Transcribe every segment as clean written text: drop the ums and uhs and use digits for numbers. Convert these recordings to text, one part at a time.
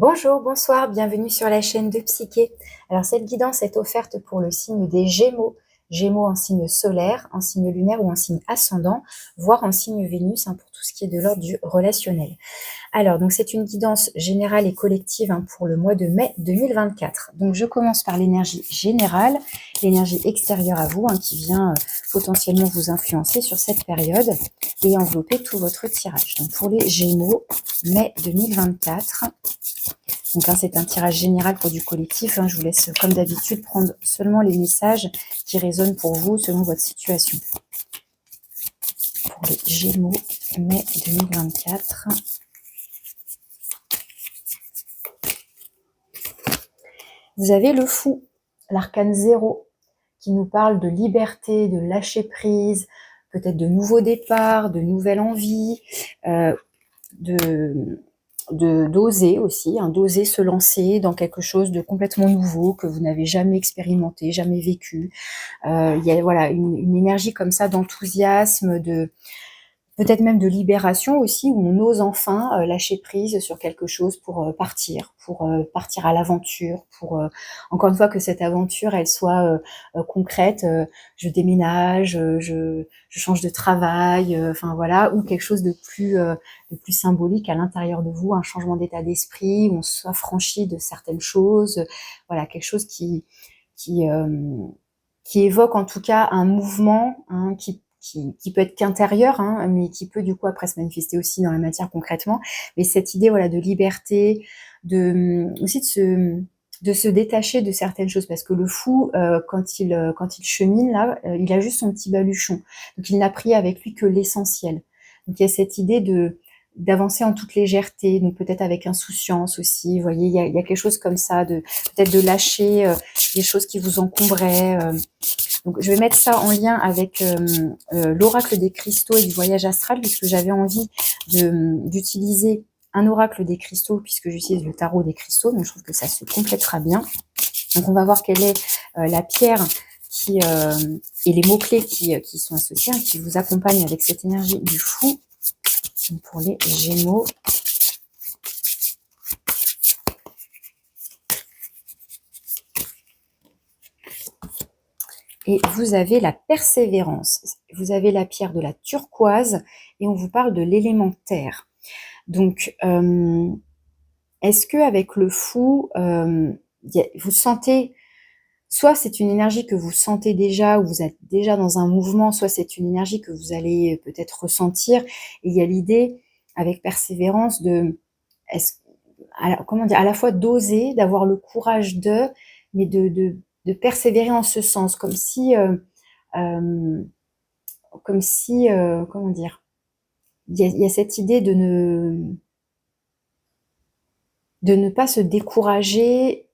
Bonjour, bonsoir, bienvenue sur la chaîne de Psyché. Alors cette guidance est offerte pour le signe des Gémeaux, Gémeaux en signe solaire, en signe lunaire ou en signe ascendant, voire en signe Vénus, pour tout ce qui est de l'ordre du relationnel. Alors, donc c'est une guidance générale et collective pour le mois de mai 2024. Donc je commence par l'énergie générale, l'énergie extérieure à vous, qui vient potentiellement vous influencer sur cette période et envelopper tout votre tirage. Donc pour les Gémeaux, mai 2024. Donc c'est un tirage général pour du collectif. Je vous laisse, comme d'habitude, prendre seulement les messages qui résonnent pour vous selon votre situation. Pour les Gémeaux, mai 2024. Vous avez le fou, l'arcane 0, qui nous parle de liberté, de lâcher prise, peut-être de nouveaux départs, de nouvelles envies, d'oser aussi, d'oser se lancer dans quelque chose de complètement nouveau que vous n'avez jamais expérimenté, jamais vécu. Il y a voilà une énergie comme ça d'enthousiasme, peut-être même de libération aussi, où on ose enfin lâcher prise sur quelque chose pour partir à l'aventure, pour encore une fois que cette aventure elle soit concrète. Je déménage, je change de travail, voilà, ou quelque chose de plus symbolique à l'intérieur de vous, un changement d'état d'esprit, où on soit franchi de certaines choses, voilà, quelque chose qui évoque en tout cas un mouvement qui peut être qu'intérieur, mais qui peut du coup après se manifester aussi dans la matière concrètement. Mais cette idée voilà de liberté, aussi de se détacher de certaines choses, parce que le fou, quand il chemine là, il a juste son petit baluchon, donc il n'a pris avec lui que l'essentiel. Donc il y a cette idée d'avancer en toute légèreté, donc peut-être avec insouciance aussi, vous voyez, il y a quelque chose comme ça, peut-être de lâcher des choses qui vous encombraient. Donc je vais mettre ça en lien avec l'oracle des cristaux et du voyage astral, puisque j'avais envie d'utiliser un oracle des cristaux, puisque j'utilise le tarot des cristaux, donc je trouve que ça se complétera bien. Donc on va voir quelle est la pierre et les mots-clés qui sont associés, qui vous accompagnent avec cette énergie du fou. Donc pour les Gémeaux. Et vous avez la persévérance. Vous avez la pierre de la turquoise et on vous parle de l'élémentaire. Donc, est-ce qu'avec le fou, vous sentez, soit c'est une énergie que vous sentez déjà, ou vous êtes déjà dans un mouvement, soit c'est une énergie que vous allez peut-être ressentir. Et il y a l'idée, avec persévérance, à la fois d'oser, d'avoir le courage mais de persévérer en ce sens, comme si, comment dire, il y a cette idée de ne pas se décourager,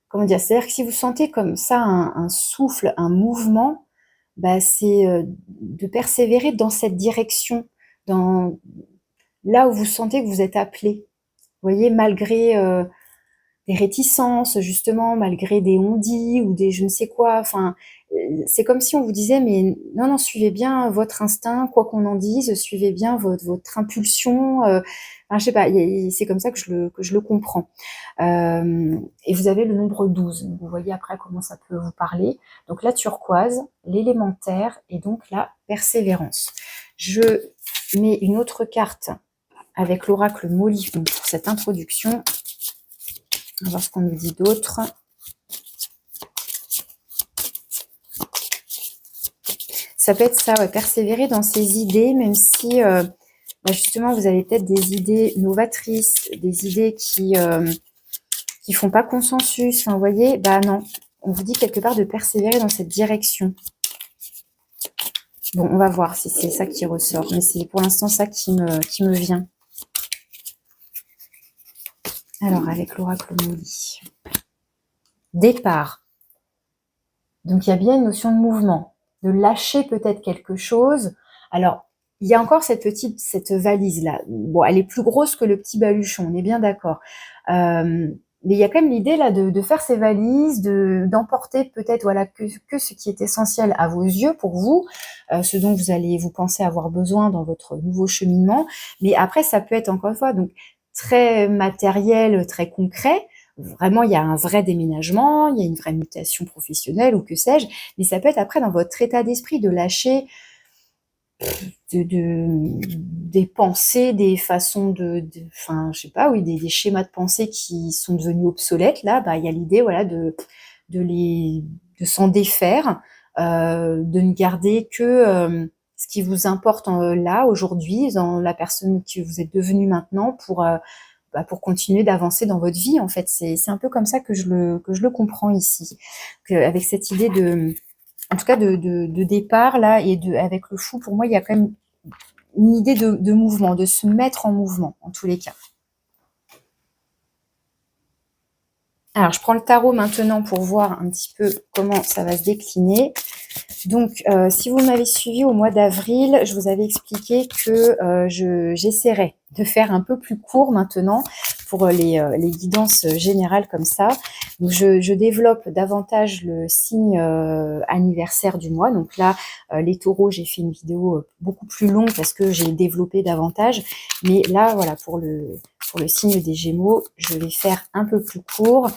comment dire, c'est-à-dire que si vous sentez comme ça un souffle, un mouvement, c'est de persévérer dans cette direction, là où vous sentez que vous êtes appelé. Vous voyez, malgré des réticences, justement, malgré des on-dit ou des je ne sais quoi. C'est comme si on vous disait, mais non, suivez bien votre instinct, quoi qu'on en dise, suivez bien votre impulsion. Je sais pas, c'est comme ça que je le comprends. Et vous avez le nombre 12. Donc vous voyez après comment ça peut vous parler. Donc la turquoise, l'élémentaire et donc la persévérance. Je mets une autre carte avec l'oracle Molly pour cette introduction. On va voir ce qu'on nous dit d'autre. Ça peut être ça, persévérer dans ses idées, même si justement vous avez peut-être des idées novatrices, des idées qui font pas consensus. Vous voyez, non, on vous dit quelque part de persévérer dans cette direction. Bon, on va voir si c'est ça qui ressort, mais c'est pour l'instant ça qui me vient. Alors, avec l'oracle Molly. Départ. Donc, il y a bien une notion de mouvement, de lâcher peut-être quelque chose. Alors, il y a encore cette valise-là. Bon, elle est plus grosse que le petit baluchon, on est bien d'accord. Mais il y a quand même l'idée là de faire ces valises, d'emporter peut-être voilà que ce qui est essentiel à vos yeux pour vous, ce dont vous pensez avoir besoin dans votre nouveau cheminement. Mais après, ça peut être encore une fois donc très matériel, très concret. Vraiment, il y a un vrai déménagement, il y a une vraie mutation professionnelle ou que sais-je, mais ça peut être après dans votre état d'esprit de lâcher des pensées, des façons enfin, je sais pas, oui, des schémas de pensée qui sont devenus obsolètes. Là, bah, il y a l'idée, voilà, de les, de s'en défaire, de ne garder que ce qui vous importe là, aujourd'hui, dans la personne que vous êtes devenue maintenant, pour continuer d'avancer dans votre vie. En fait, c'est un peu comme ça que je le comprends ici, avec cette idée en tout cas de départ là, et avec le fou, pour moi, il y a quand même une idée de mouvement, de se mettre en mouvement en tous les cas. Alors, je prends le tarot maintenant pour voir un petit peu comment ça va se décliner. Donc, si vous m'avez suivi au mois d'avril, je vous avais expliqué que j'essaierai de faire un peu plus court maintenant pour les guidances générales comme ça. Donc, je développe davantage le signe anniversaire du mois. Donc là, les taureaux, j'ai fait une vidéo beaucoup plus longue parce que j'ai développé davantage. Mais là, voilà, pour le signe des Gémeaux, je vais faire un peu plus court.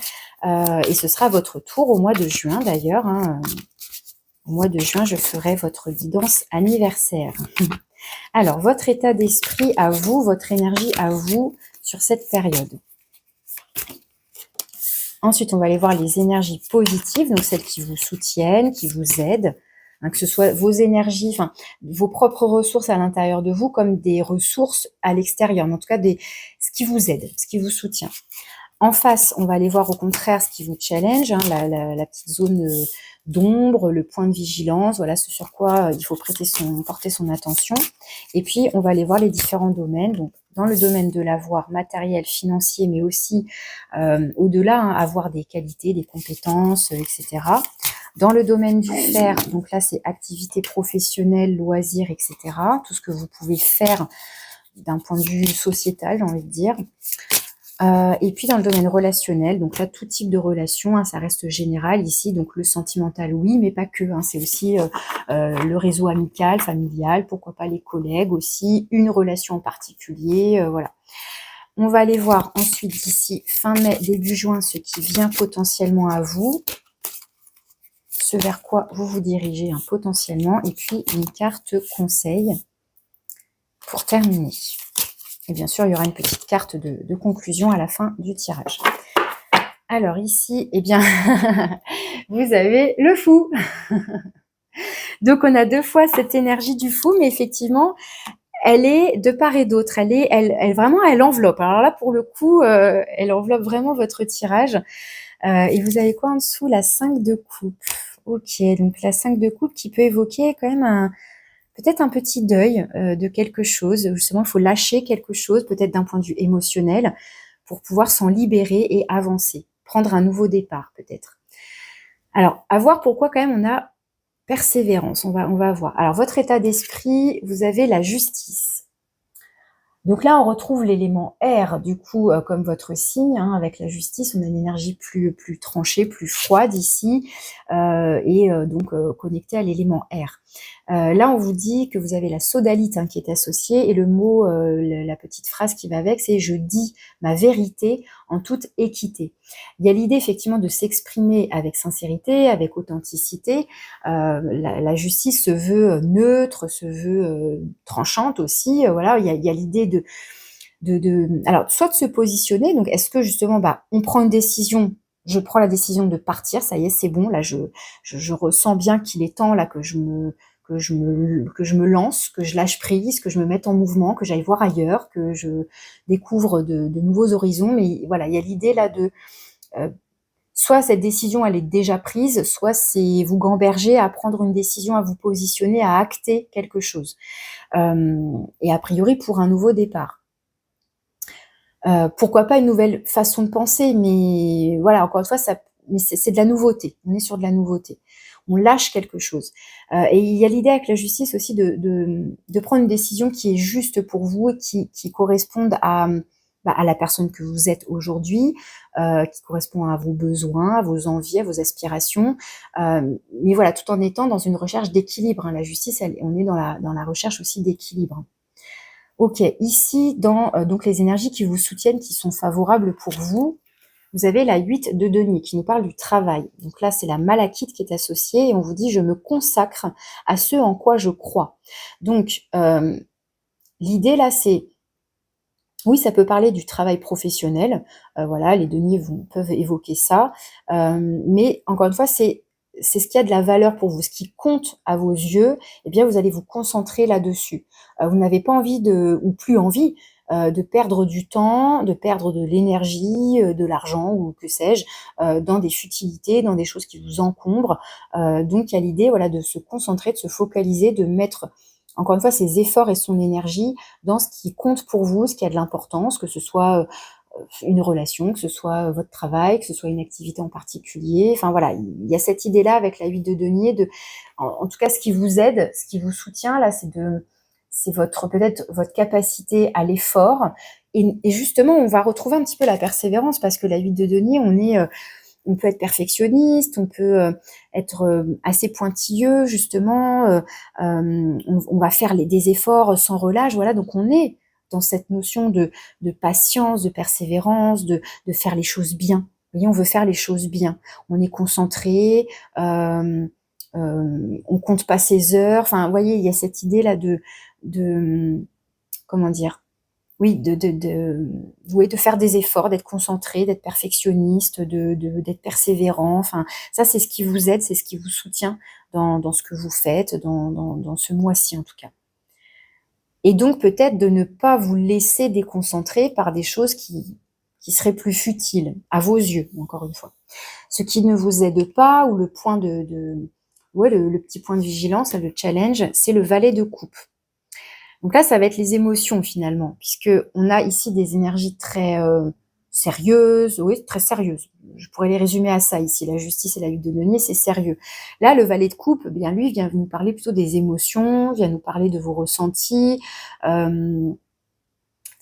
Et ce sera votre tour au mois de juin d'ailleurs. Au mois de juin, je ferai votre guidance anniversaire. Alors, votre état d'esprit à vous, votre énergie à vous sur cette période. Ensuite, on va aller voir les énergies positives, donc celles qui vous soutiennent, qui vous aident, que ce soit vos énergies, enfin vos propres ressources à l'intérieur de vous, comme des ressources à l'extérieur, mais en tout cas ce qui vous aide, ce qui vous soutient. En face, on va aller voir au contraire ce qui vous challenge, la petite zone d'ombre, le point de vigilance, voilà ce sur quoi il faut porter son attention. Et puis, on va aller voir les différents domaines. Donc, dans le domaine de l'avoir matériel, financier, mais aussi au-delà, avoir des qualités, des compétences, etc. Dans le domaine du faire, donc là, c'est activité professionnelle, loisirs, etc. Tout ce que vous pouvez faire d'un point de vue sociétal, j'ai envie de dire. Et puis dans le domaine relationnel, donc là tout type de relation, ça reste général ici, donc le sentimental oui, mais pas que, c'est aussi le réseau amical, familial, pourquoi pas les collègues aussi, une relation en particulier, voilà. On va aller voir ensuite d'ici fin mai, début juin, ce qui vient potentiellement à vous, ce vers quoi vous vous dirigez potentiellement, et puis une carte conseil pour terminer. Et bien sûr, il y aura une petite carte de conclusion à la fin du tirage. Alors ici, eh bien, vous avez le fou. Donc, on a deux fois cette énergie du fou, mais effectivement, elle est de part et d'autre. Vraiment, elle enveloppe. Alors là, pour le coup, elle enveloppe vraiment votre tirage. Et vous avez quoi en dessous? La 5 de coupe. Ok, donc la 5 de coupe qui peut évoquer quand même peut-être un petit deuil de quelque chose. Justement, il faut lâcher quelque chose, peut-être d'un point de vue émotionnel, pour pouvoir s'en libérer et avancer. Prendre un nouveau départ, peut-être. Alors, à voir pourquoi quand même on a persévérance. On va voir. Alors, votre état d'esprit, vous avez la justice. Donc là, on retrouve l'élément air, du coup, comme votre signe, avec la justice, on a une énergie plus tranchée, plus froide ici, et donc connectée à l'élément air. Là, on vous dit que vous avez la sodalite qui est associée, et le mot, la petite phrase qui va avec, c'est « je dis ma vérité en toute équité ». Il y a l'idée effectivement de s'exprimer avec sincérité, avec authenticité. La justice se veut neutre, se veut tranchante aussi. Voilà, il y a l'idée alors soit de se positionner. Donc, est-ce que justement, on prend une décision, je prends la décision de partir, ça y est, c'est bon. Là, je ressens bien qu'il est temps là que je me lance, que je lâche prise, que je me mette en mouvement, que j'aille voir ailleurs, que je découvre de nouveaux horizons. Mais voilà, il y a l'idée là de soit cette décision, elle est déjà prise, soit c'est vous gamberger à prendre une décision, à vous positionner, à acter quelque chose. Et a priori, pour un nouveau départ. Pourquoi pas une nouvelle façon de penser, mais voilà, encore une fois, c'est de la nouveauté. On est sur de la nouveauté. On lâche quelque chose. Et il y a l'idée avec la justice aussi de prendre une décision qui est juste pour vous et qui corresponde à la personne que vous êtes aujourd'hui, qui correspond à vos besoins, à vos envies, à vos aspirations. Mais voilà, tout en étant dans une recherche d'équilibre. La justice, on est dans la recherche aussi d'équilibre. Ok, ici, dans donc les énergies qui vous soutiennent, qui sont favorables pour vous, vous avez la 8 de denier qui nous parle du travail. Donc là, c'est la malachite qui est associée et on vous dit « je me consacre à ce en quoi je crois ». Donc, l'idée là, c'est, oui, ça peut parler du travail professionnel, voilà, les deniers peuvent évoquer ça, mais encore une fois, c'est ce qui a de la valeur pour vous. Ce qui compte à vos yeux, eh bien, vous allez vous concentrer là-dessus. Vous n'avez pas envie ou plus envie, de perdre du temps, de perdre de l'énergie, de l'argent ou que sais-je, dans des futilités, dans des choses qui vous encombrent. Donc il y a l'idée, voilà, de se concentrer, de se focaliser, de mettre, encore une fois, ses efforts et son énergie dans ce qui compte pour vous, ce qui a de l'importance, que ce soit une relation, que ce soit votre travail, que ce soit une activité en particulier. Enfin voilà, il y a cette idée-là avec la 8 de denier, en tout cas, ce qui vous aide, ce qui vous soutient là, c'est peut-être votre capacité à l'effort. Et justement, on va retrouver un petit peu la persévérance parce que la 8 de denier, on peut être perfectionniste, on peut être assez pointilleux justement, on va faire des efforts sans relâche, voilà, donc on est dans cette notion de patience, de persévérance, de faire les choses bien. Vous voyez, on veut faire les choses bien. On est concentré, on compte pas ses heures. Enfin, vous voyez, il y a cette idée là de comment dire, oui, oui, de faire des efforts, d'être concentré, d'être perfectionniste, d'être persévérant. Enfin, ça, c'est ce qui vous aide, c'est ce qui vous soutient dans ce que vous faites, dans ce mois-ci en tout cas. Et donc peut-être de ne pas vous laisser déconcentrer par des choses qui seraient plus futiles, à vos yeux, encore une fois. Ce qui ne vous aide pas, ou le point ouais, le petit point de vigilance, le challenge, c'est le valet de coupe. Donc là, ça va être les émotions finalement, puisque on a ici des énergies très sérieuses, oui, très sérieuses. Je pourrais les résumer à ça ici, la justice et la 8 de denier, c'est sérieux. Là, le valet de coupe, eh bien lui vient nous parler plutôt des émotions, vient nous parler de vos ressentis.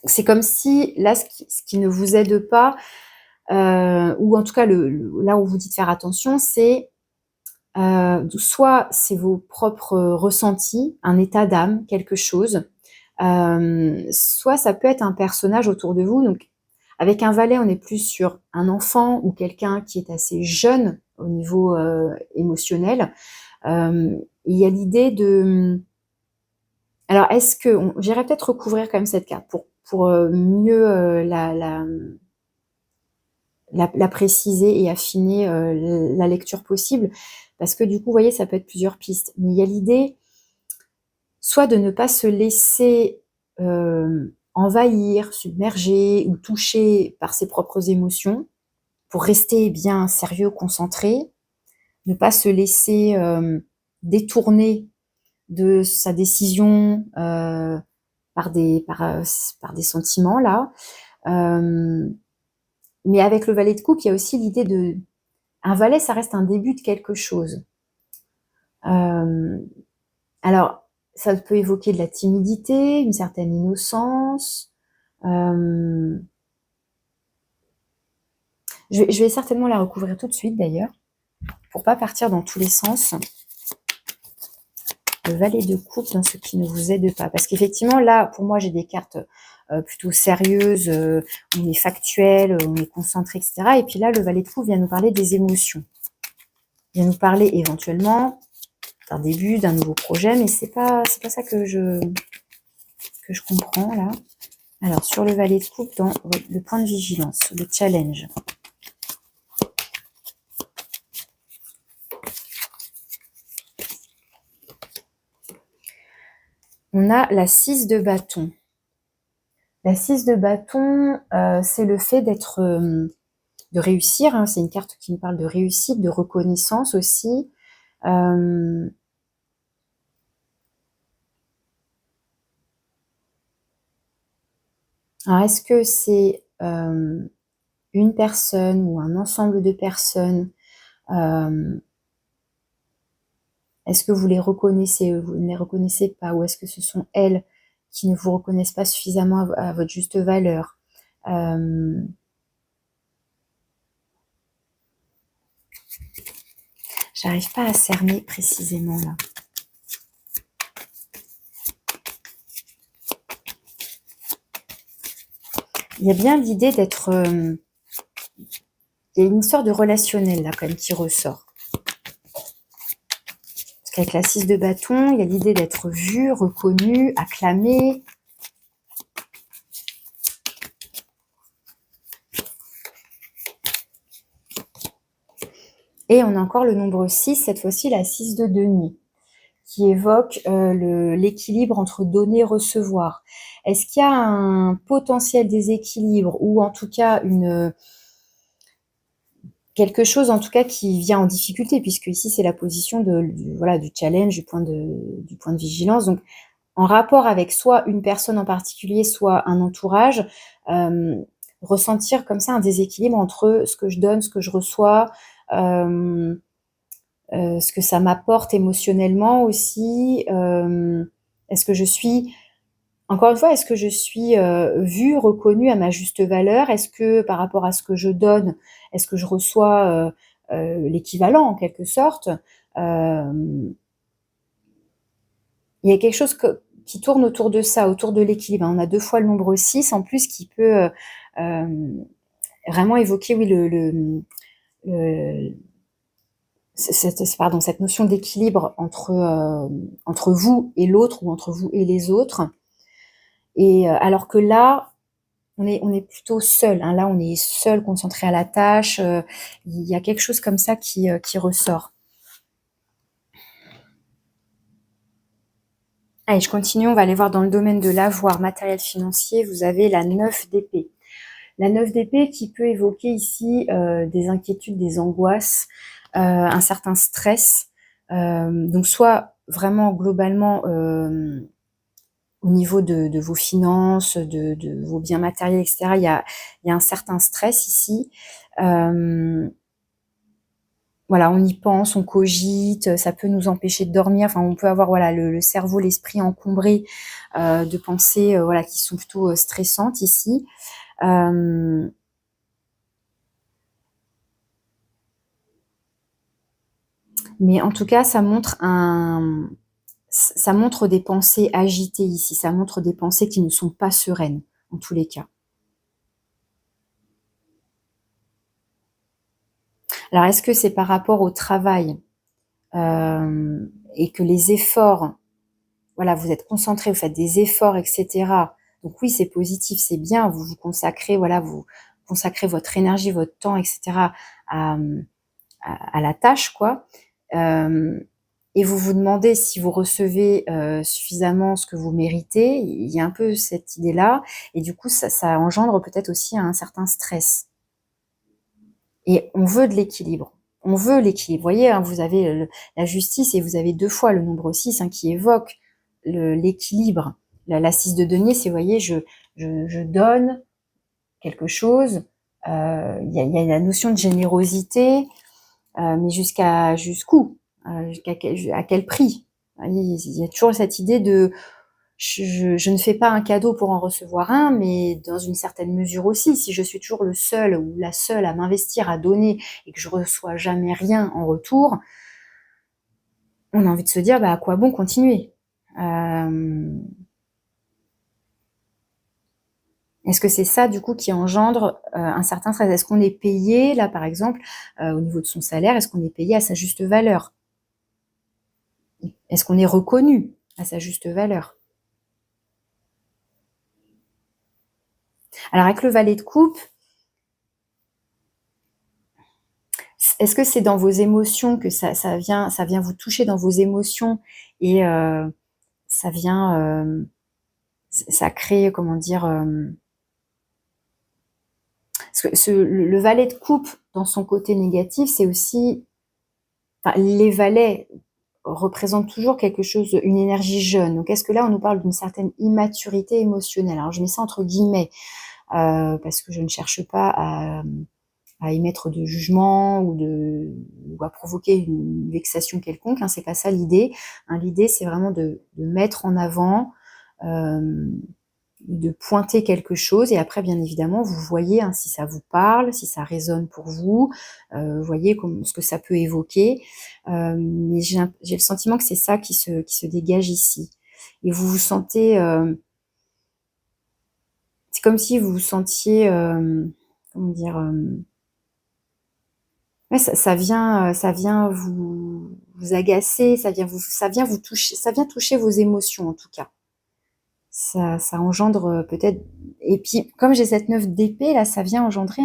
C'est comme si là, ce qui ne vous aide pas, ou en tout cas là où vous dites faire attention, c'est soit c'est vos propres ressentis, un état d'âme, quelque chose, soit ça peut être un personnage autour de vous. Donc, avec un valet, on est plus sur un enfant ou quelqu'un qui est assez jeune au niveau émotionnel. Il y a l'idée de... Alors, est-ce que... J'irais peut-être recouvrir quand même cette carte pour mieux la préciser et affiner la lecture possible. Parce que du coup, vous voyez, ça peut être plusieurs pistes. Mais il y a l'idée soit de ne pas se laisser envahir, submerger ou toucher par ses propres émotions pour rester bien sérieux, concentré, ne pas se laisser détourner de sa décision par des sentiments là. Mais avec le valet de coupe, il y a aussi l'idée de... Un valet, ça reste un début de quelque chose. Alors, ça peut évoquer de la timidité, une certaine innocence. Je vais certainement la recouvrir tout de suite d'ailleurs, pour pas partir dans tous les sens. Le valet de coupe dans ce qui ne vous aide pas. Parce qu'effectivement, là, pour moi, j'ai des cartes plutôt sérieuses, on est factuel, on est concentré, etc. Et puis là, le valet de coupe vient nous parler des émotions. Il vient nous parler éventuellement d'un début, d'un nouveau projet, mais c'est pas ça que je comprends là. Alors, sur le valet de coupe, dans le point de vigilance, le challenge. On a la 6 de bâton. La 6 de bâton, c'est le fait de réussir. Hein, c'est une carte qui nous parle de réussite, de reconnaissance aussi. Alors, est-ce que c'est une personne ou un ensemble de personnes? Est-ce que vous les reconnaissez, vous ne les reconnaissez pas? Ou est-ce que ce sont elles qui ne vous reconnaissent pas suffisamment à votre juste valeur? J'arrive pas à cerner précisément là. Il y a bien l'idée d'être... il y a une sorte de relationnel là quand même qui ressort. Parce qu'avec la 6 de bâton, il y a l'idée d'être vu, reconnu, acclamé. Et on a encore le nombre 6, cette fois-ci la 6 de denier, qui évoque l'équilibre entre donner et recevoir. Est-ce qu'il y a un potentiel déséquilibre ou en tout cas quelque chose en tout cas qui vient en difficulté, puisque ici c'est la position du challenge, du point de vigilance. Donc en rapport avec soit une personne en particulier, soit un entourage, ressentir comme ça un déséquilibre entre ce que je donne, ce que je reçois, ce que ça m'apporte émotionnellement aussi. Est-ce que je suis, encore une fois, est-ce que je suis vue, reconnue à ma juste valeur? Est-ce que par rapport à ce que je donne, est-ce que je reçois l'équivalent en quelque sorte? Il y a quelque chose qui tourne autour de ça, autour de l'équilibre. On a 2 fois le nombre 6 en plus qui peut vraiment évoquer, oui, cette notion d'équilibre entre vous et l'autre ou entre vous et les autres. Et alors que là, on est plutôt seul. Hein, là, on est seul, concentré à la tâche. Il y a quelque chose comme ça qui ressort. Allez, je continue. On va aller voir dans le domaine de l'avoir matériel financier. Vous avez la 9 d'épée. La 9 d'épée qui peut évoquer ici des inquiétudes, des angoisses, un certain stress. Donc soit vraiment globalement au niveau de vos finances, de vos biens matériels, etc. Il y a un certain stress ici. Voilà, on y pense, on cogite, ça peut nous empêcher de dormir. Enfin, on peut avoir voilà le cerveau, l'esprit encombré de pensées voilà qui sont plutôt stressantes ici. Mais en tout cas, ça montre des pensées agitées ici. Ça montre des pensées qui ne sont pas sereines, en tous les cas. Alors, est-ce que c'est par rapport au travail et que les efforts, voilà, vous êtes concentré, vous faites des efforts, etc. Donc oui, c'est positif, c'est bien. Vous vous consacrez, voilà, vous consacrez votre énergie, votre temps, etc. à la tâche, quoi. Et vous vous demandez si vous recevez suffisamment ce que vous méritez. Il y a un peu cette idée-là. Et du coup, ça engendre peut-être aussi un certain stress. Et on veut de l'équilibre. On veut l'équilibre. Vous voyez, hein, vous avez la justice et vous avez 2 fois le nombre 6 hein, qui évoque l'équilibre. La 6 de denier, c'est, vous voyez, je donne quelque chose. Il y a la notion de générosité, mais jusqu'où à quel prix? Il y a toujours cette idée de je ne fais pas un cadeau pour en recevoir un, mais dans une certaine mesure aussi, si je suis toujours le seul ou la seule à m'investir, à donner et que je reçois jamais rien en retour, on a envie de se dire à quoi bon continuer? Est-ce que c'est ça du coup qui engendre un certain stress? Est-ce qu'on est payé là par exemple au niveau de son salaire? Est-ce qu'on est payé à sa juste valeur? Est-ce qu'on est reconnu à sa juste valeur? Alors avec le valet de coupe, est-ce que c'est dans vos émotions que ça vient vous toucher dans vos émotions et ça vient, ça crée, comment dire, parce que le valet de coupe, dans son côté négatif, c'est aussi, enfin, les valets représentent toujours quelque chose, une énergie jeune. Donc est-ce que là, on nous parle d'une certaine immaturité émotionnelle? Alors je mets ça entre guillemets, parce que je ne cherche pas à émettre de jugement ou à provoquer une vexation quelconque, hein, c'est pas ça l'idée. Hein, l'idée, c'est vraiment de mettre en avant, de pointer quelque chose et après, bien évidemment, vous voyez hein, si ça vous parle, si ça résonne pour vous, vous voyez ce que ça peut évoquer. Mais j'ai le sentiment que c'est ça qui se dégage ici. Et vous vous sentez... c'est comme si vous vous sentiez, comment dire? Ouais, ça vient vous agacer, ça vient toucher vos émotions, en tout cas. Ça engendre, peut-être, et puis comme j'ai cette 9 d'épée là, ça vient engendrer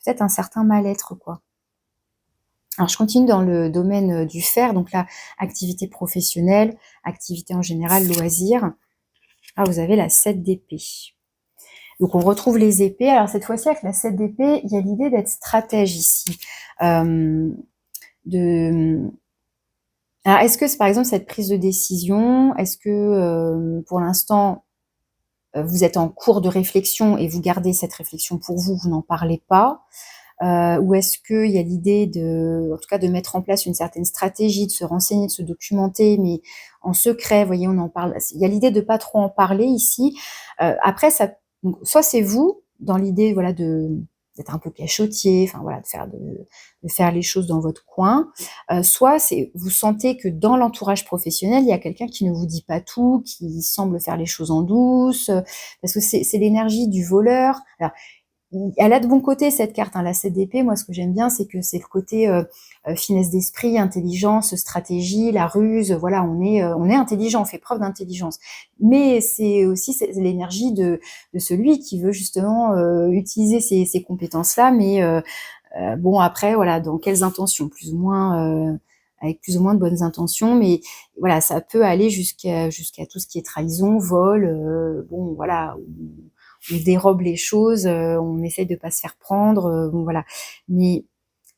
peut-être un certain mal-être, quoi. Alors je continue dans le domaine, du faire, donc là, activité professionnelle, activité en général, loisirs. Ah, vous avez la 7 d'épée. Donc on retrouve les épées. Alors cette fois-ci, avec la 7 d'épée, il y a l'idée d'être stratège ici. De Alors est-ce que c'est, par exemple, cette prise de décision, est-ce que, pour l'instant, vous êtes en cours de réflexion et vous gardez cette réflexion pour vous, vous n'en parlez pas? Ou est-ce qu'il y a l'idée en tout cas, de mettre en place une certaine stratégie, de se renseigner, de se documenter, mais en secret, vous voyez, on en parle. Il y a l'idée de pas trop en parler ici. Après, donc, soit c'est vous, dans l'idée, voilà, d'être un peu cachotier, enfin voilà, de faire les choses dans votre coin. Soit vous sentez que dans l'entourage professionnel, il y a quelqu'un qui ne vous dit pas tout, qui semble faire les choses en douce, parce que c'est l'énergie du voleur. Alors, elle a de bons côtés, cette carte, hein, la 7 d'épée. Moi, ce que j'aime bien, c'est que c'est le côté finesse d'esprit, intelligence, stratégie, la ruse. Voilà, on est intelligent, on fait preuve d'intelligence. Mais c'est aussi l'énergie de celui qui veut justement utiliser ces compétences-là. Mais bon, après, voilà, dans quelles intentions, plus ou moins, avec plus ou moins de bonnes intentions. Mais voilà, ça peut aller jusqu'à tout ce qui est trahison, vol. Bon, voilà. On dérobe les choses, on essaye de pas se faire prendre, bon voilà. Mais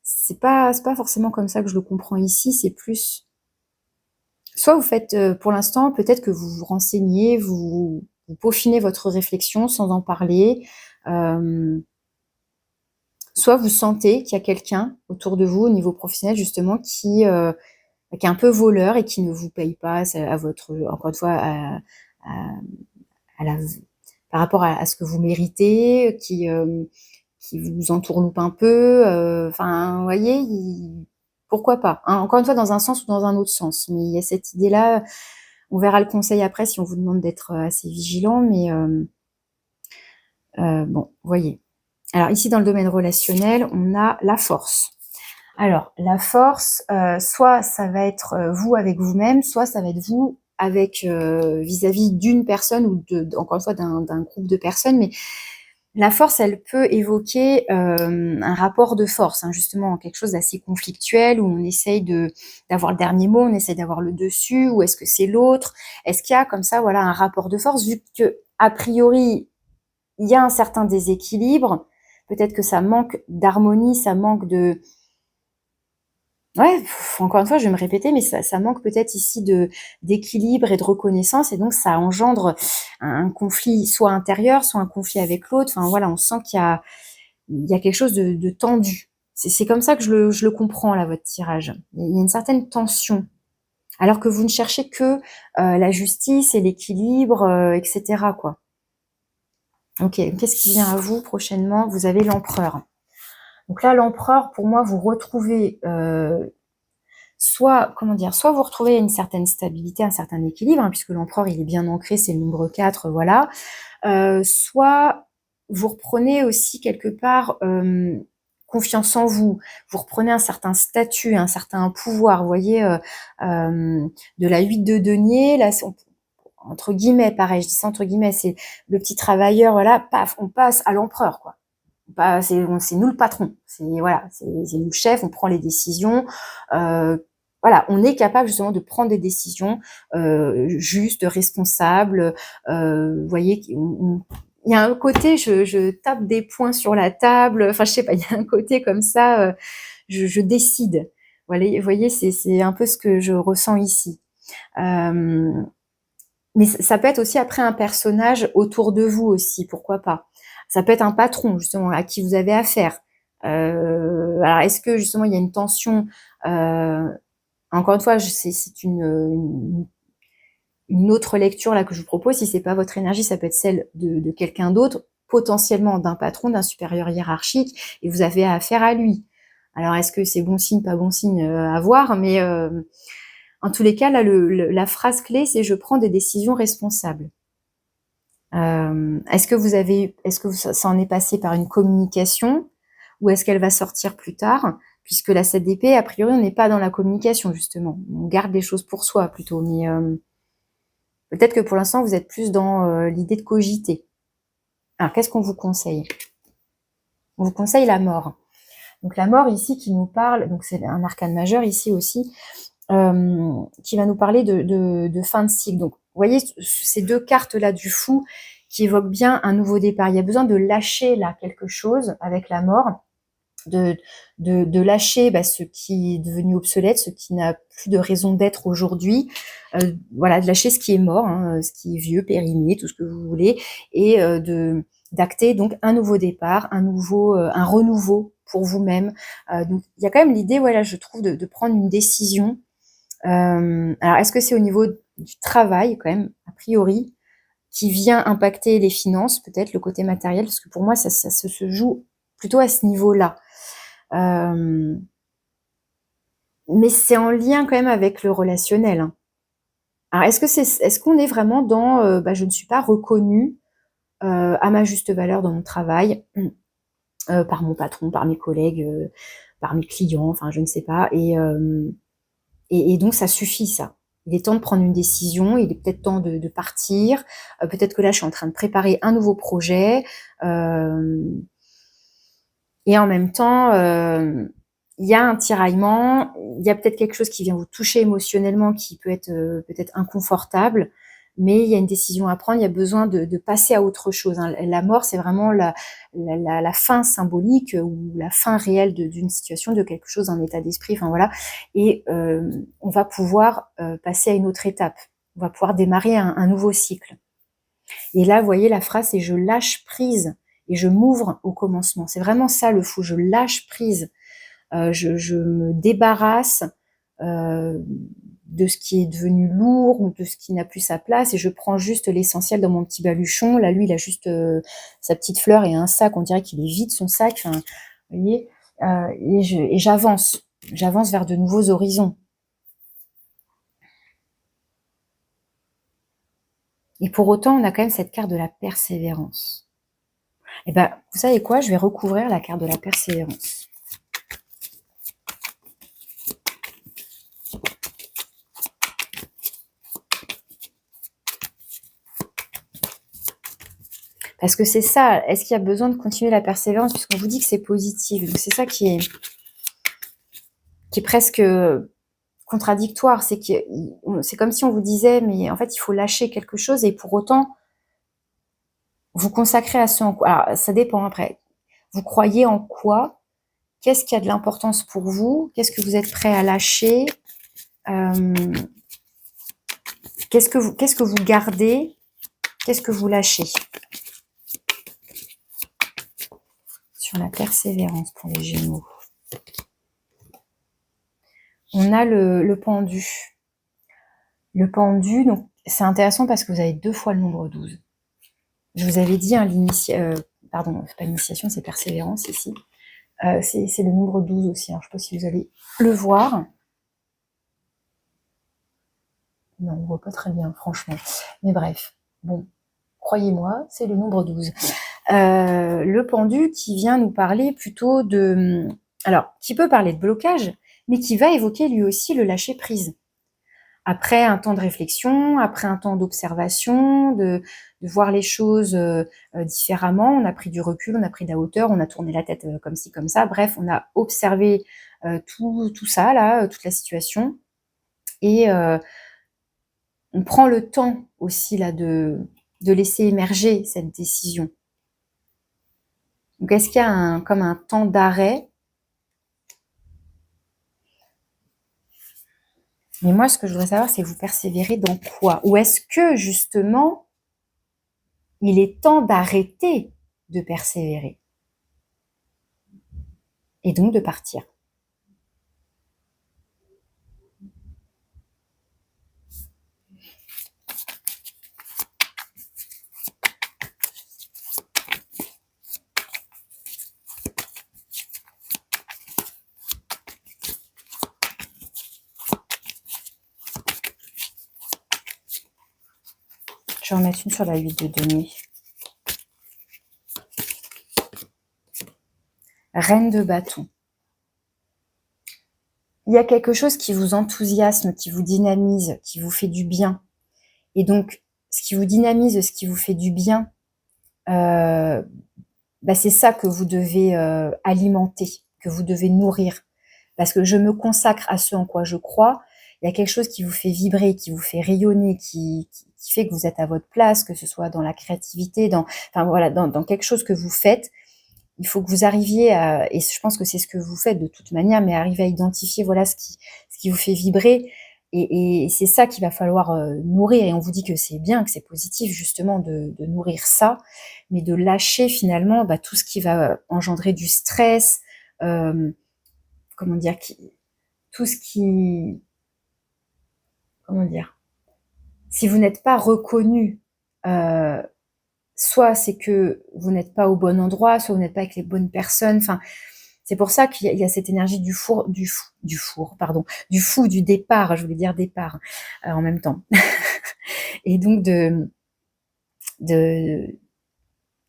c'est pas forcément comme ça que je le comprends ici, c'est plus, soit vous faites, pour l'instant, peut-être que vous vous renseignez, vous peaufinez votre réflexion sans en parler, soit vous sentez qu'il y a quelqu'un autour de vous, au niveau professionnel justement, qui est un peu voleur et qui ne vous paye pas à votre, encore une fois, à à la par rapport à ce que vous méritez, qui vous entourloupe un peu, enfin, vous voyez, pourquoi pas, hein, encore une fois, dans un sens ou dans un autre sens. Mais il y a cette idée-là, on verra le conseil après si on vous demande d'être assez vigilant, mais bon, vous voyez. Alors ici, dans le domaine relationnel, on a la force. Alors, la force, soit ça va être vous avec vous-même, soit ça va être vous avec vis-à-vis d'une personne ou encore une fois d'un groupe de personnes. Mais la force, elle peut évoquer un rapport de force, hein, justement, quelque chose d'assez conflictuel où on essaye d'avoir le dernier mot, on essaye d'avoir le dessus, ou est-ce que c'est l'autre? Est-ce qu'il y a comme ça, voilà, un rapport de force, vu que a priori il y a un certain déséquilibre, peut-être que ça manque d'harmonie, ça manque de, ouais, encore une fois, je vais me répéter, mais ça manque peut-être ici d'équilibre et de reconnaissance, et donc ça engendre un conflit soit intérieur, soit un conflit avec l'autre. Enfin voilà, on sent il y a quelque chose de tendu. C'est comme ça que je le comprends là, votre tirage. Il y a une certaine tension, alors que vous ne cherchez que la justice et l'équilibre, etc., quoi. Ok, qu'est-ce qui vient à vous prochainement? Vous avez l'empereur. Donc là, l'empereur, pour moi, vous retrouvez soit, comment dire, soit vous retrouvez une certaine stabilité, un certain équilibre, hein, puisque l'empereur, il est bien ancré, c'est le nombre 4, voilà. Soit vous reprenez aussi quelque part confiance en vous, vous reprenez un certain statut, un certain pouvoir, vous voyez, de la 8 de denier, là, entre guillemets, pareil, je dis ça entre guillemets, c'est le petit travailleur, voilà, paf, on passe à l'empereur, quoi. C'est nous le patron, voilà, c'est nous le chef, on prend les décisions, voilà, on est capable justement de prendre des décisions justes, responsables. Vous voyez, il y a un côté, je tape des poings sur la table, enfin je sais pas, il y a un côté comme ça, je décide. Vous voyez, c'est un peu ce que je ressens ici. Mais ça peut être aussi après un personnage autour de vous aussi, pourquoi pas. Ça peut être un patron justement à qui vous avez affaire. Alors est-ce que justement il y a une tension, encore une fois, c'est une autre lecture là que je vous propose. Si c'est pas votre énergie, ça peut être celle de quelqu'un d'autre, potentiellement d'un patron, d'un supérieur hiérarchique, et vous avez affaire à lui. Alors est-ce que c'est bon signe, pas bon signe à voir, mais en tous les cas, là, la phrase clé, c'est « je prends des décisions responsables ». Est-ce que ça en est passé par une communication ou est-ce qu'elle va sortir plus tard? Puisque la 7 d'épée, a priori, on n'est pas dans la communication, justement. On garde les choses pour soi, plutôt. Mais peut-être que pour l'instant, vous êtes plus dans l'idée de cogiter. Alors, qu'est-ce qu'on vous conseille? On vous conseille la mort. Donc, la mort, ici, qui nous parle, donc c'est un arcane majeur, ici aussi, qui va nous parler de fin de cycle. Donc, vous voyez, ces deux cartes-là du fou qui évoquent bien un nouveau départ. Il y a besoin de lâcher, là, quelque chose avec la mort, de lâcher ce qui est devenu obsolète, ce qui n'a plus de raison d'être aujourd'hui, voilà, de lâcher ce qui est mort, hein, ce qui est vieux, périmé, tout ce que vous voulez, et d'acter donc un nouveau départ, un renouveau pour vous-même. Donc il y a quand même l'idée, voilà, je trouve, de prendre une décision. Alors est-ce que c'est au niveau du travail quand même, a priori, qui vient impacter les finances, peut-être le côté matériel, parce que pour moi ça se joue plutôt à ce niveau-là. Mais c'est en lien quand même avec le relationnel, hein. Alors est-ce qu'on est vraiment dans je ne suis pas reconnue à ma juste valeur dans mon travail, par mon patron, par mes collègues, par mes clients, enfin je ne sais pas. Et donc ça suffit ça. Il est temps de prendre une décision, il est peut-être temps de partir. Peut-être que là je suis en train de préparer un nouveau projet. Et en même temps, il y a un tiraillement, il y a peut-être quelque chose qui vient vous toucher émotionnellement, qui peut être peut-être inconfortable, mais il y a une décision à prendre, il y a besoin de passer à autre chose, hein. La mort, c'est vraiment la fin symbolique ou la fin réelle d'une situation, de quelque chose, d'un état d'esprit, enfin voilà. Et on va pouvoir passer à une autre étape, on va pouvoir démarrer un nouveau cycle. Et là, vous voyez, la phrase, c'est « je lâche prise » et je m'ouvre au commencement. C'est vraiment ça le fou, je lâche prise. Je me débarrasse de ce qui est devenu lourd ou de ce qui n'a plus sa place et je prends juste l'essentiel dans mon petit baluchon. Là, lui, il a juste sa petite fleur et un sac. On dirait qu'il est vide, son sac. Enfin, vous voyez, et j'avance. J'avance vers de nouveaux horizons. Et pour autant, on a quand même cette carte de la persévérance. Et ben, vous savez quoi? Je vais recouvrir la carte de la persévérance. Parce que c'est ça, est-ce qu'il y a besoin de continuer la persévérance puisqu'on vous dit que c'est positif? Donc c'est ça qui est presque contradictoire. C'est comme si on vous disait, mais en fait, il faut lâcher quelque chose et pour autant, vous consacrer à ce en quoi. Alors, ça dépend après. Vous croyez en quoi? Qu'est-ce qui a de l'importance pour vous? Qu'est-ce que vous êtes prêt à lâcher? Qu'est-ce que vous gardez? Qu'est-ce que vous lâchez? Sur la persévérance pour les Gémeaux. On a le pendu. Le pendu, donc c'est intéressant parce que vous avez 2 fois le nombre 12. Je vous avais dit, pardon, c'est pas l'initiation, c'est persévérance ici. C'est le nombre 12 aussi. Alors, je ne sais pas si vous allez le voir. Non, on ne voit pas très bien, franchement. Mais bref, bon, croyez-moi, c'est le nombre 12. Le pendu qui vient nous parler plutôt de... Alors, qui peut parler de blocage, mais qui va évoquer lui aussi le lâcher-prise. Après un temps de réflexion, après un temps d'observation, de voir les choses différemment, on a pris du recul, on a pris de la hauteur, on a tourné la tête comme ci, comme ça. Bref, on a observé tout ça, là, toute la situation. Et on prend le temps aussi là de laisser émerger cette décision. Donc, est-ce qu'il y a comme un temps d'arrêt? Mais moi, ce que je voudrais savoir, c'est vous persévérez dans quoi? Ou est-ce que, justement, il est temps d'arrêter de persévérer et donc de partir? Je vais en mettre une sur la 8 de denier. Reine de bâton. Il y a quelque chose qui vous enthousiasme, qui vous dynamise, qui vous fait du bien. Et donc, ce qui vous dynamise, ce qui vous fait du bien, c'est ça que vous devez alimenter, que vous devez nourrir. Parce que je me consacre à ce en quoi je crois. Il y a quelque chose qui vous fait vibrer, qui vous fait rayonner, qui fait que vous êtes à votre place, que ce soit dans la créativité, dans quelque chose que vous faites. Il faut que vous arriviez à, et je pense que c'est ce que vous faites de toute manière, mais arriver à identifier ce qui vous fait vibrer. Et c'est ça qu'il va falloir nourrir. Et on vous dit que c'est bien, que c'est positif justement de nourrir ça, mais de lâcher finalement tout ce qui va engendrer du stress, comment dire, tout ce qui, comment dire, si vous n'êtes pas reconnu, soit c'est que vous n'êtes pas au bon endroit, soit vous n'êtes pas avec les bonnes personnes. Enfin, c'est pour ça qu'il y a cette énergie du fou, du départ. Je voulais dire départ en même temps. Et donc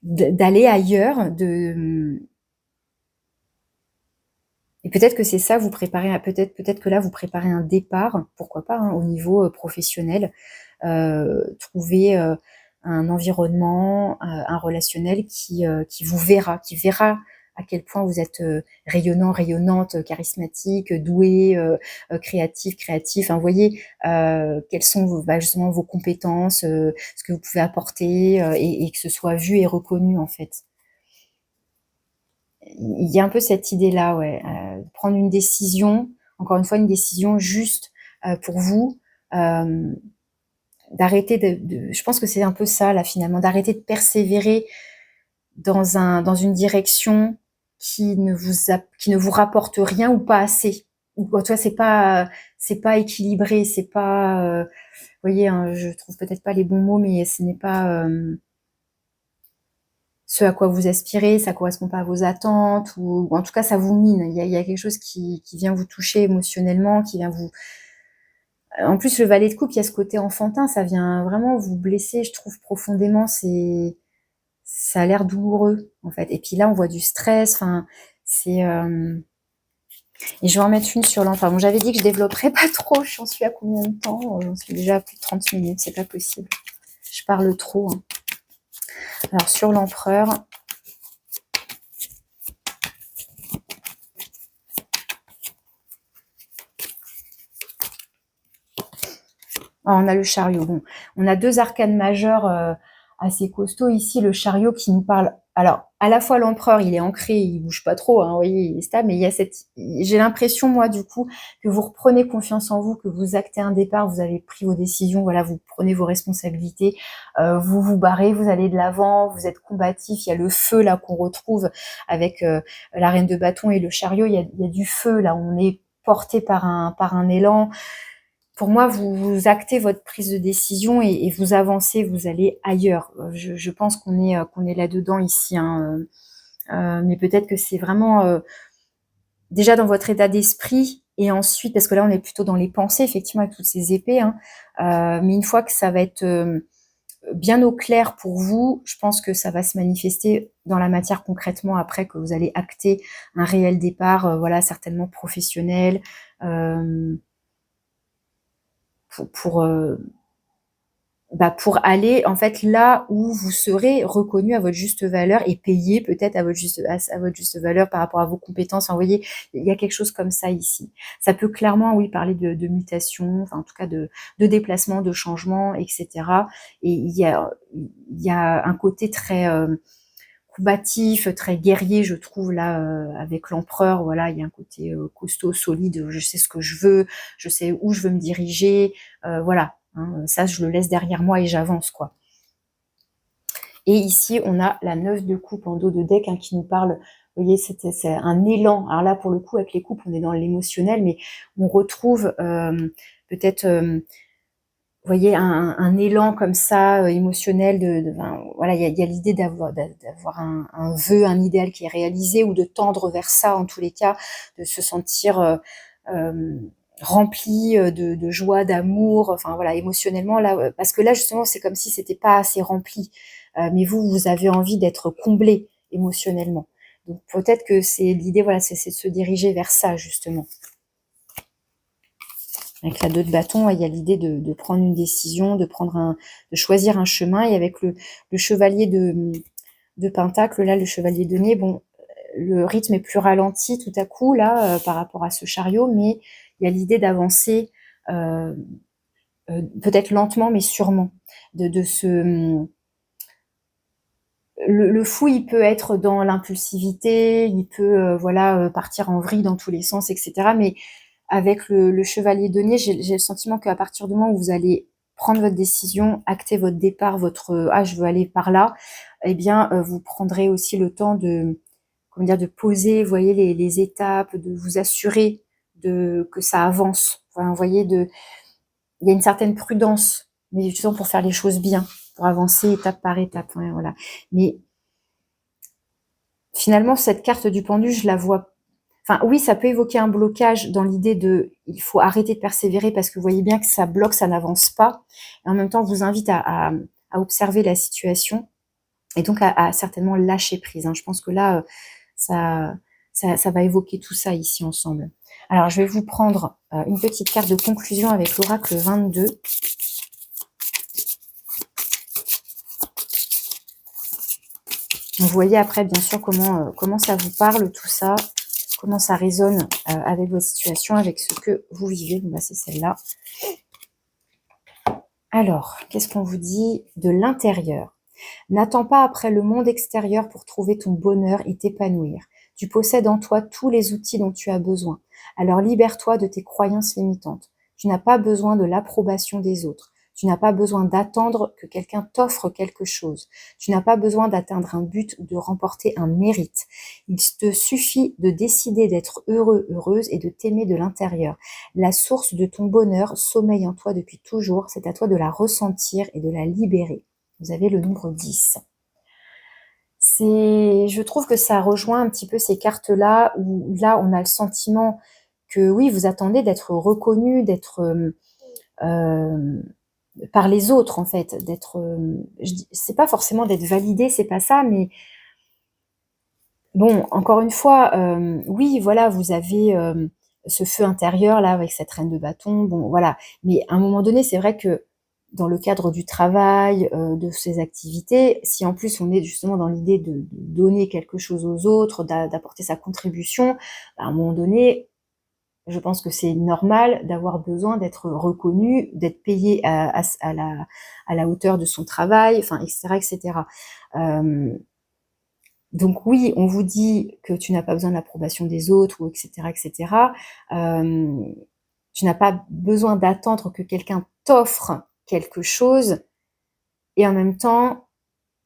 d'aller ailleurs, et peut-être que c'est ça, vous préparez, peut-être que là vous préparez un départ, pourquoi pas, au niveau professionnel, trouver un environnement, un relationnel qui vous verra, qui verra à quel point vous êtes rayonnant, rayonnante, charismatique, doué, créatif. Vous voyez quelles sont justement vos compétences, ce que vous pouvez apporter, et que ce soit vu et reconnu en fait. Il y a un peu cette idée-là, ouais, prendre une décision, encore une fois, une décision juste pour vous, d'arrêter je pense que c'est un peu ça, là, finalement, d'arrêter de persévérer dans une direction qui ne vous rapporte rien ou pas assez. Ou, tu vois, c'est pas équilibré, c'est pas, vous voyez, hein, je trouve peut-être pas les bons mots, mais ce n'est pas ce à quoi vous aspirez, ça correspond pas à vos attentes, ou en tout cas ça vous mine. Il y a quelque chose qui vient vous toucher émotionnellement, qui vient vous... En plus, le valet de coupe, il y a ce côté enfantin, ça vient vraiment vous blesser, je trouve, profondément. Ça a l'air douloureux, en fait. Et puis là, on voit du stress, enfin, c'est... Et je vais en mettre une sur l'empereur. Bon, j'avais dit que je développerais pas trop, j'en suis à combien de temps? J'en suis déjà à plus de 30 minutes, c'est pas possible. Je parle trop, hein. Alors, sur l'empereur... on a le chariot. Bon, on a deux arcanes majeures assez costauds ici. Le chariot qui nous parle... Alors, à la fois l'empereur, il est ancré, il bouge pas trop, hein, vous voyez, il est stable, mais il y a j'ai l'impression, moi, du coup, que vous reprenez confiance en vous, que vous actez un départ, vous avez pris vos décisions, voilà, vous prenez vos responsabilités, vous vous barrez, vous allez de l'avant, vous êtes combatif. Il y a le feu, là, qu'on retrouve avec la reine de bâton et le chariot. Il y a du feu, là, on est porté par un élan. Pour moi, vous actez votre prise de décision et vous avancez, vous allez ailleurs. Je pense qu'on est là-dedans ici, hein. Mais peut-être que c'est vraiment déjà dans votre état d'esprit, et ensuite, parce que là on est plutôt dans les pensées, effectivement, avec toutes ces épées, hein. Mais une fois que ça va être bien au clair pour vous, je pense que ça va se manifester dans la matière concrètement après, que vous allez acter un réel départ, voilà, certainement professionnel, pour pour aller en fait là où vous serez reconnu à votre juste valeur et payé peut-être à votre juste valeur par rapport à vos compétences. Vous voyez, il y a quelque chose comme ça ici. Ça peut clairement, oui, parler de mutation, enfin en tout cas de déplacement, de changement, etc. Et il y a un côté très combatif, très guerrier, je trouve, là, avec l'empereur. Voilà, il y a un côté costaud, solide, je sais ce que je veux, je sais où je veux me diriger, voilà, hein, ça je le laisse derrière moi et j'avance, quoi. Et ici on a la 9 de coupe en dos de deck, hein, qui nous parle, vous voyez, c'est un élan. Alors là, pour le coup, avec les coupes, on est dans l'émotionnel, mais on retrouve peut-être vous voyez, un élan comme ça, émotionnel, voilà, il y a l'idée d'avoir un vœu, un idéal qui est réalisé, ou de tendre vers ça, en tous les cas, de se sentir rempli de joie, d'amour, enfin voilà, émotionnellement, là, parce que là, justement, c'est comme si c'était pas assez rempli. Mais vous avez envie d'être comblé émotionnellement. Donc peut-être que c'est l'idée, voilà, c'est de se diriger vers ça, justement. Avec la 2 de bâton, il y a l'idée de prendre une décision, de choisir un chemin. Et avec le chevalier de pentacle, là, le chevalier de denier, bon, le rythme est plus ralenti tout à coup, là, par rapport à ce chariot, mais il y a l'idée d'avancer, peut-être lentement, mais sûrement. Le fou, il peut être dans l'impulsivité, il peut, voilà, partir en vrille dans tous les sens, etc. Mais avec le chevalier denier, j'ai le sentiment qu'à partir du moment où vous allez prendre votre décision, acter votre départ, ah, je veux aller par là, eh bien, vous prendrez aussi le temps de, comment dire, de poser, vous voyez, les étapes, de vous assurer que ça avance. Enfin, vous voyez, il y a une certaine prudence, mais justement pour faire les choses bien, pour avancer étape par étape. Ouais, voilà. Mais finalement, cette carte du pendu, je la vois. Enfin, oui, ça peut évoquer un blocage dans l'idée il faut arrêter de persévérer parce que vous voyez bien que ça bloque, ça n'avance pas. Et en même temps, on vous invite à observer la situation et donc à certainement lâcher prise. Hein. Je pense que là, ça va évoquer tout ça ici ensemble. Alors, je vais vous prendre une petite carte de conclusion avec l'oracle 22. Vous voyez après, bien sûr, comment ça vous parle, tout ça, comment ça résonne avec votre situation, avec ce que vous vivez. Bon, bah, c'est celle-là. Alors, qu'est-ce qu'on vous dit de l'intérieur? N'attends pas après le monde extérieur pour trouver ton bonheur et t'épanouir. Tu possèdes en toi tous les outils dont tu as besoin. Alors libère-toi de tes croyances limitantes. Tu n'as pas besoin de l'approbation des autres. Tu n'as pas besoin d'attendre que quelqu'un t'offre quelque chose. Tu n'as pas besoin d'atteindre un but ou de remporter un mérite. Il te suffit de décider d'être heureux, heureuse et de t'aimer de l'intérieur. La source de ton bonheur sommeille en toi depuis toujours. C'est à toi de la ressentir et de la libérer. Vous avez le nombre 10. Je trouve que ça rejoint un petit peu ces cartes-là, où là, on a le sentiment que oui, vous attendez d'être reconnu, d'être par les autres, en fait, c'est pas forcément d'être validé, c'est pas ça, mais bon, encore une fois, oui, voilà, vous avez ce feu intérieur, là, avec cette reine de bâton, bon, voilà. Mais à un moment donné, c'est vrai que dans le cadre du travail, de ces activités, si en plus on est justement dans l'idée de donner quelque chose aux autres, d'apporter sa contribution, bah, à un moment donné, je pense que c'est normal d'avoir besoin d'être reconnu, d'être payé à la hauteur de son travail, enfin, etc., etc. Donc oui, on vous dit que tu n'as pas besoin de l'approbation des autres, ou etc., etc. Tu n'as pas besoin d'attendre que quelqu'un t'offre quelque chose, et en même temps,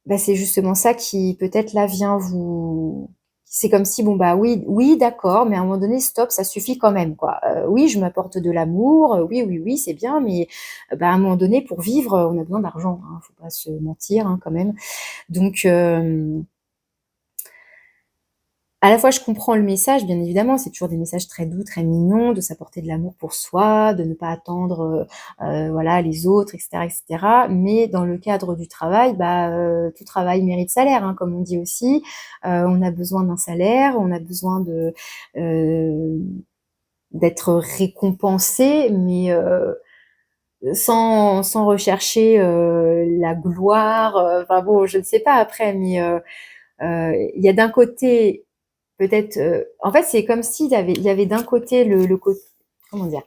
bah, c'est justement ça qui peut-être là vient vous. C'est comme si, bon, bah oui, oui, d'accord, mais à un moment donné, stop, ça suffit quand même, quoi. Oui, je m'apporte de l'amour, oui, oui, oui, c'est bien, mais bah, à un moment donné, pour vivre, on a besoin d'argent, hein, faut pas se mentir, hein, quand même. Donc, à la fois, je comprends le message, bien évidemment, c'est toujours des messages très doux, très mignons, de s'apporter de l'amour pour soi, de ne pas attendre, voilà, les autres, etc., etc. Mais dans le cadre du travail, bah, tout travail mérite salaire, hein, comme on dit aussi. On a besoin d'un salaire, on a besoin d'être récompensé, mais sans rechercher la gloire. Enfin bon, je ne sais pas après, mais il y a d'un côté peut-être, en fait, c'est comme s'il y avait d'un côté comment dire?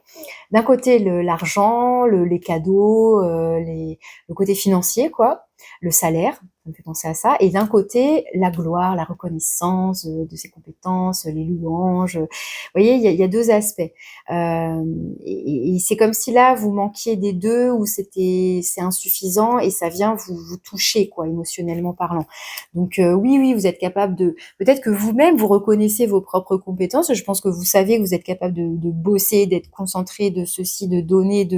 D'un côté l'argent, les cadeaux, le côté financier, quoi, le salaire, ça me fait penser à ça, et d'un côté la gloire, la reconnaissance de ses compétences, les louanges. Vous voyez, il y a 2 aspects. Et c'est comme si là vous manquiez des 2, ou c'est insuffisant, et ça vient vous toucher, quoi, émotionnellement parlant. Donc oui, oui, vous êtes capable de. Peut-être que vous-même, vous reconnaissez vos propres compétences. Je pense que vous savez que vous êtes capable de bosser, d'être concentré, de ceci, de donner,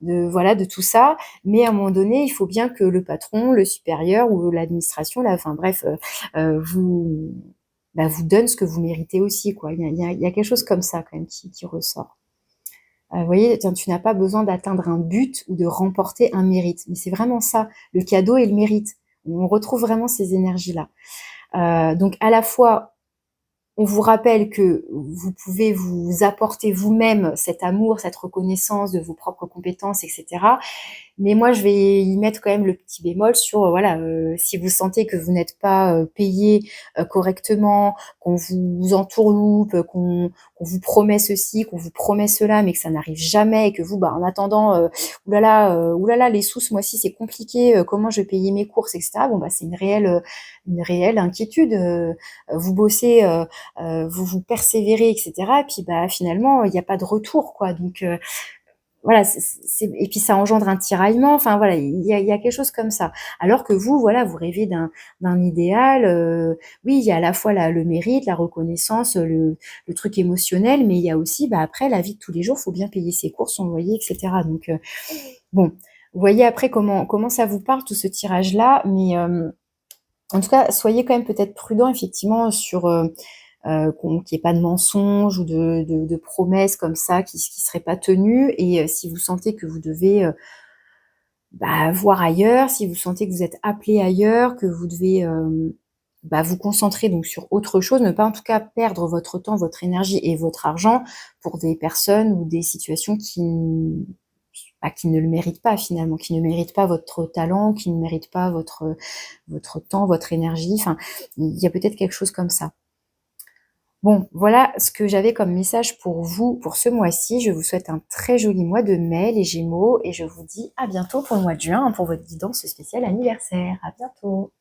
voilà, de tout ça. Mais à un moment donné, il faut bien que le patron, le supérieur ou l'administration, là, enfin bref, vous donne ce que vous méritez aussi, quoi. Il y a quelque chose comme ça quand même qui ressort. Vous voyez, tu n'as pas besoin d'atteindre un but ou de remporter un mérite. Mais c'est vraiment ça, le cadeau et le mérite. On retrouve vraiment ces énergies-là. Donc à la fois, On vous rappelle que vous pouvez vous apporter vous-même cet amour, cette reconnaissance de vos propres compétences, et cetera. Mais moi, je vais y mettre quand même le petit bémol sur, voilà, si vous sentez que vous n'êtes pas, payé, correctement, qu'on vous entourloupe, qu'on vous promet ceci, qu'on vous promet cela, mais que ça n'arrive jamais et que vous, bah, en attendant, ouh là là, les sous ce mois-ci, c'est compliqué, comment je vais payer mes courses, et cetera. Bon, bah, c'est une réelle inquiétude, vous bossez, vous persévérez, et cetera, et puis, bah, finalement, il y a pas de retour, quoi. Donc, voilà, c'est et puis ça engendre un tiraillement, enfin voilà, il y a quelque chose comme ça. Alors que vous, voilà, vous rêvez d'un idéal, oui, il y a à la fois le mérite, la reconnaissance, le truc émotionnel, mais il y a aussi, bah, après la vie de tous les jours, faut bien payer ses courses, son loyer, et cetera. Donc, bon, vous voyez après comment ça vous parle tout ce tirage-là, mais, en tout cas, soyez quand même peut-être prudent effectivement sur, qu'il y ait pas de mensonges ou de promesses comme ça qui seraient pas tenues, et si vous sentez que vous devez, bah, voir ailleurs, si vous sentez que vous êtes appelé ailleurs, que vous devez, bah, vous concentrer donc sur autre chose, ne pas en tout cas perdre votre temps, votre énergie et votre argent pour des personnes ou des situations qui ne le méritent pas finalement, qui ne méritent pas votre talent, qui ne méritent pas votre temps, votre énergie, enfin, il y a peut-être quelque chose comme ça. Bon, voilà ce que j'avais comme message pour vous pour ce mois-ci. Je vous souhaite un très joli mois de mai, les Gémeaux, et je vous dis à bientôt pour le mois de juin, pour votre guidance spéciale anniversaire. À bientôt.